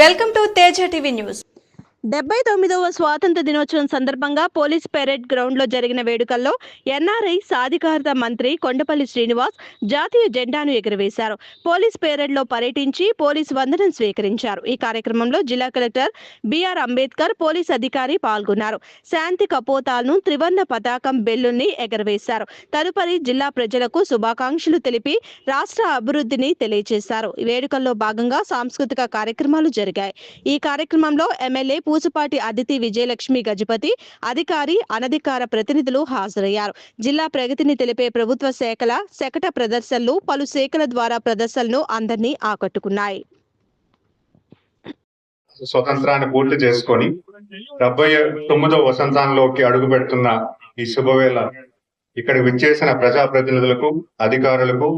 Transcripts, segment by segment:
Welcome to Teja TV news. 79వ స్వాతంత్ర దినోత్సవం సందర్భంగా పోలీస్ పెరేడ్ గ్రౌండ్ లో జరిగిన వేడుకల్లో ఎన్ఆర్ఐ సాధికారత మంత్రి కొండపల్లి శ్రీనివాస్ జాతీయ జెండాను ఎగురవేశారు. పోలీస్ పెరేడ్ లో పర్యటించి పోలీస్ వందనం స్వీకరించారు. ఈ కార్యక్రమంలో జిల్లా కలెక్టర్ బిఆర్ అంబేద్కర్, పోలీస్ అధికారి పాల్గొన్నారు. శాంతి కపోతాలను, త్రివర్ణ పతాకం బెల్లుని ఎగరవేశారు. తదుపరి జిల్లా ప్రజలకు శుభాకాంక్షలు తెలిపి రాష్ట్ర అభివృద్ధిని తెలియజేశారు. ఈ వేడుకల్లో భాగంగా సాంస్కృతిక కార్యక్రమాలు జరిగాయి. ఈ కార్యక్రమంలో ఎమ్మెల్యే పూసపాటి అదితి విజయలక్ష్మి గజపతి, అధికారి, అనధికార ప్రతినిధులు హాజరయ్యారు. జిల్లా ప్రగతిని తెలిపే ప్రభుత్వ శాఖల శకట ప్రదర్శనలు, పలు శాఖల ద్వారా ప్రదర్శనలు అందరినీ ఆకట్టుకున్నాయి. స్వతంత్రాన్ని పూర్తి చేసుకొని 79వ వసంతంలోకి అడుగు పెడుతున్న ఈ శుభవేళ ఇక్కడ విచ్చేసిన ప్రజాప్రతినిధులకు, అధికారులకు,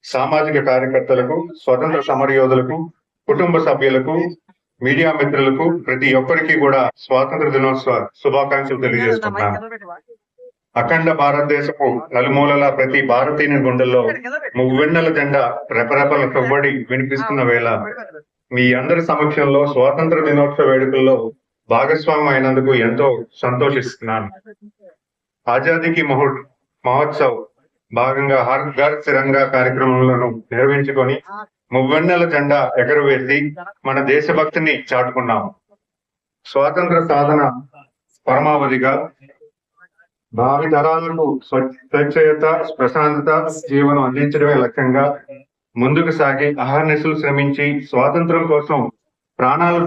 సామాజిక కార్యకర్తలకు, స్వతంత్ర సమరయోధులకు, కుటుంబ సభ్యులకు, మీడియా మిత్రులకు, ప్రతి ఒక్కరికి కూడా స్వాతంత్ర దినోత్సవ శుభాకాంక్షలు తెలియజేస్తున్నాను. అఖండ భారతదేశపు నలుమూలల ప్రతి భారతీయుని గుండెల్లో మువ్వెన్నెల జెండా రెపరెపల తొవ్వడి వినిపిస్తున్న వేళ మీ అందరి సమక్షంలో స్వాతంత్ర దినోత్సవ వేడుకల్లో భాగస్వామ్యం అయినందుకు ఎంతో సంతోషిస్తున్నాను. ఆజాదీకి మహోత్సవ్ భాగంగా హర్ ఘర్ తిరంగా కార్యక్రమాలను నిర్వహించుకొని మువ్వెన్నెల జెండా ఎగరవేసి మన దేశభక్తిని చాటుకున్నాము. స్వాతంత్ర సాధన పరమావధిగా భావి తరాలకు స్వచ్ఛత, ప్రశాంతత జీవనం అందించడమే లక్ష్యంగా ముందుకు సాగి అహర్నిశలు శ్రమించి స్వాతంత్రం కోసం ప్రాణాలు